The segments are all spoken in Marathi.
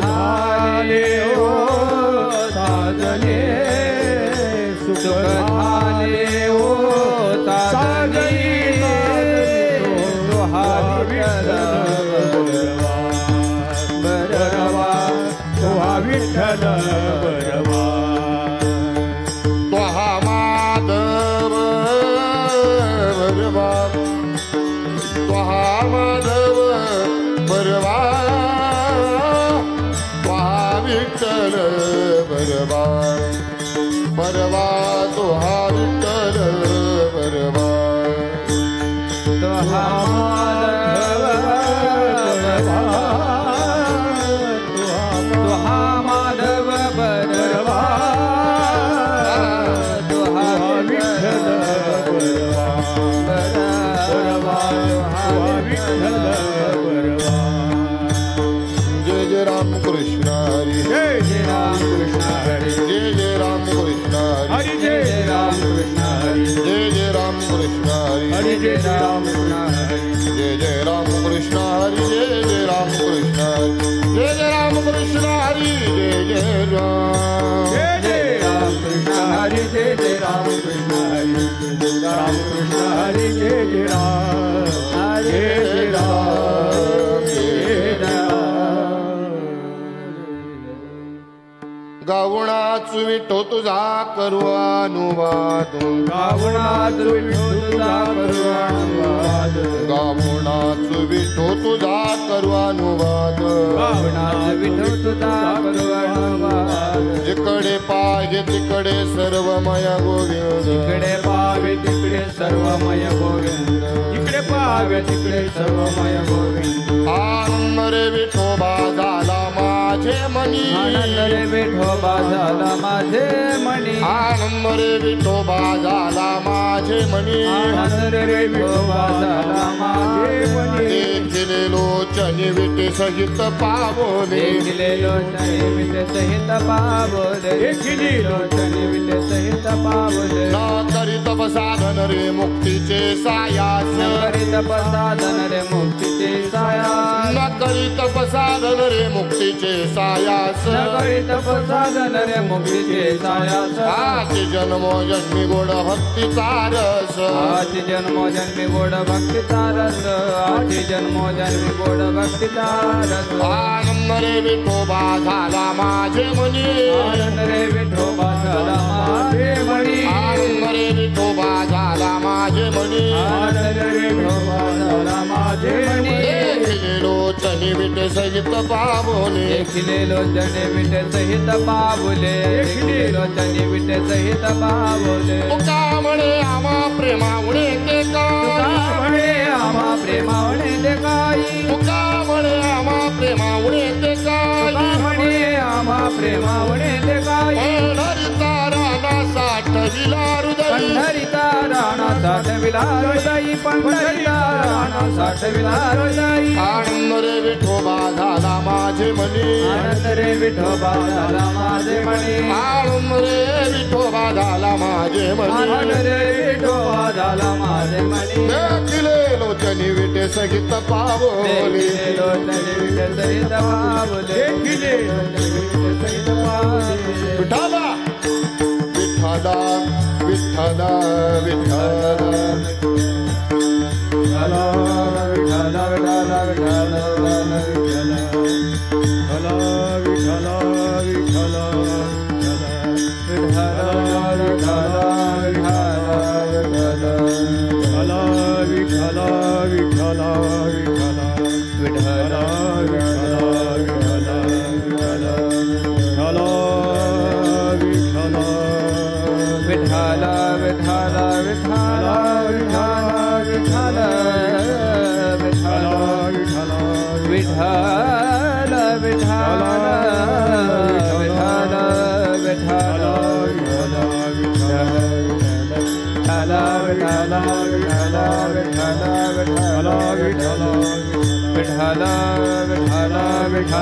झाले हो साजने सुख झाले हो साजनी हा विठ्ठल बरवा तो हा विठ्ठल बरवा तो हा माधव बरवा तो हा माधव बरवा तो हा विठ्ठल बरवा बरवा तो हा विठ्ठल बरवा तो हा माधव बरवा तो हा माधव बरवा तो हा विठ्ठल बरवा बरवा तो हा विठ्ठल बरवा जय जय राम कृष्ण हरी जय जय राम कृष्ण हरी जय जय राम कृष्ण हरी जय जय राम कृष्ण हरी जय जय राम कृष्ण हरी हरि जय राम कृष्ण हरि जय जय राम कृष्ण हरी जय जय राम कृष्ण हरी जय जय राम कृष्ण हरी जय जय राम कृष्ण हरि जय जय राम कृष्ण हरि राम कृष्ण हरि जय जय राम जय जय राम जय गावणाच विठो तुझा करू अनुवाद गावणाच विठो तुझा करू अनुवाद गावणाच विठो तुझा करू अनुवाद गावणाच विठो तुझा करू अनुवाद जिकडे पाहिजे तिकडे सर्वमय गोविंद इकडे पाहावे तिकडे सर्वमय गोविंद इकडे पाहावे तिकडे सर्वमय गोविंद आनंद रे विठोबा झाला माझे मनी आनंद रे विठोबा झाला माझे मणी आनंद रे विठोबा झाला माझे मनी आनंद रे विठोबा झाला माझे मणी देखिले लोचनी विटे सहित पावले देखिले लोचनी विटे सहित पावले देखिले लोचनी विटे सहित पावले न करीत साधन रे मुक्तीचे सायास न करीत साधन रे मुक्तीचे सायास न करीत साधन रे मुक्तीचे सायास न करीत साधन रे मुक्तीचे सायास आची जन्मो जन्मी गोड भक्तीचा रस आची जन्मो जन्मी गोड भक्तीचा रस आची जन्मो जन्मी गोड भक्तीचा रस आनंद रे विठोबा झाला माझे मनी आनंद रे विठोबा झाला माझे मणी आनंद रे विठोबा झाला माझे मनी आनंद रे विठोबा झाला माझे मणी देखिले लोचनी विटे सहित पावले देखिले लोचनी विटे सहित पावले देखिले लोचनी विटे सहित पावले तुका म्हणे आम्हा प्रेमामुळे ते काय म्हणे आम्हा प्रेमावणे ते काही तुका म्हणे आम्हा प्रेमामुळे ते काय म्हणे आम्हा प्रेमावणे ते काही पंढरीचा राणा साठविला हृदय पंढरीचा राणा साठविला हृदयी पंढरीचा राणा साठविला हृदयी आनंद रे विठोबा झाला माझे मनी आनंद रे विठोबा झाला माझे मणी आनंद रे विठोबा झाला माझे मनी आनंद रे विठोबा झाला माझे मणी देखिले लोचनी विटे सहित पावले देखिले लोचनी विटे सहित पावले देखिले लोचनी विटे सहित पावले विठाला विठाला विठाला विठाला हला विठला विठला विठला हला विठला विठला विठला विठला विठला हला विठला विठला विठला विठला विठला विठला हला विठला विठला विठला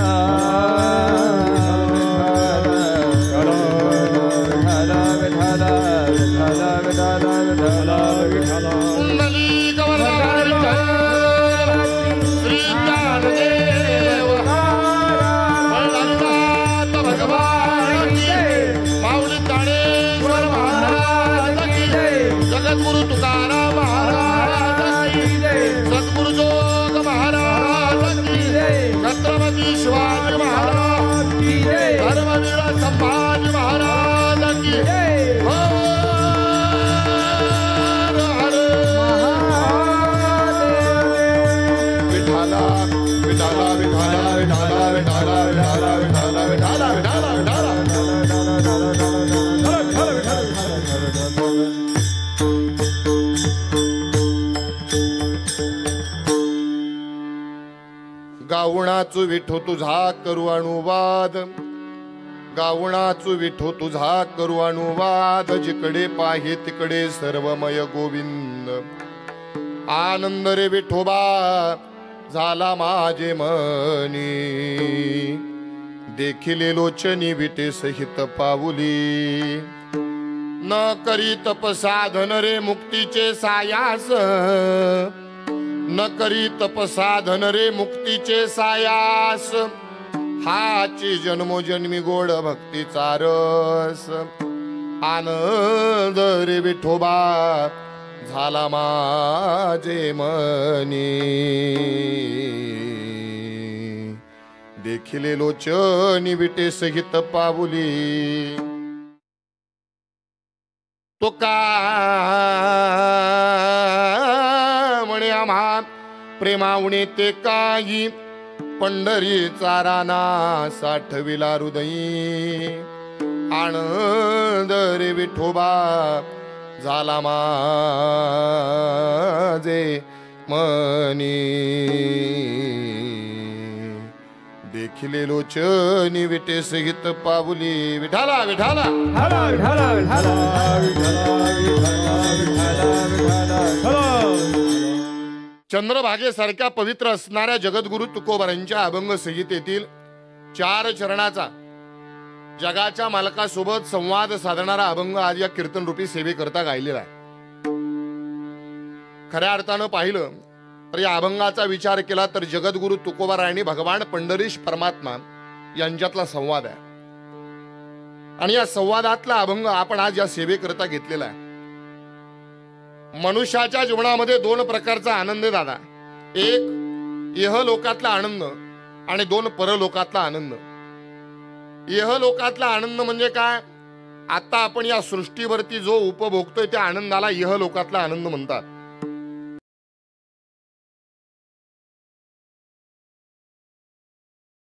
विठला विठला विठला विठला विठला विठला कुंडली गवर्धन श्री ज्ञानदेव गावणाचू विठो तुझा करू अनुवाद, गावणाचू विठो तुझा करू अनुवाद, जिकडे पाहे तिकडे सर्वमय गोविंद. आनंद रे विठोबा झाला माझे मनी, देखिले लोचनी विटे सहित पाऊली. न करी तप साधन रे मुक्तीचे सायास, न करी तप साधन रे मुक्तीचे सायास. हाची जन्मोजन्मी गोड भक्तीचा रस. आनंद रे विठोबा झाला माझे मनी, देखिले लोचनी विटे सहित पाऊली. तो का म्हणे आम्हा प्रेमावणे ते काही, पंढरीचा राना साठविला हृदयी. आनंद रे विठोबा झाला माझे मनी, देखिले लोचनी विटे सहित पाऊली. विठाला विठाला चंद्रभागेसारख्या पवित्र असणाऱ्या जगद्गुरु तुकोबारांच्या अभंग संहितेतील 4 चरणाचा जगाच्या मालकासोबत संवाद साधणारा अभंग आज या कीर्तन रूपी सेवेकरता गायलेला आहे. खऱ्या अर्थानं पाहिलं तर या अभंगाचा विचार केला तर जगद्गुरु तुकोबारायांनी भगवान पंढरीश परमात्मा यांच्यातला संवाद आहे. आणि या संवादातला अभंग आपण आज या सेवेकरता घेतलेला आहे. मनुष्याच्या जीवनामध्ये 2 प्रकारचा आनंद आहे दादा. एक इहलोकातला आनंद आणि 2 परलोकातला आनंद. इहलोकातला आनंद म्हणजे काय? आता आपण या सृष्टीवरती जो उपभोगतोय त्या आनंदाला इहलोकातला आनंद म्हणतात.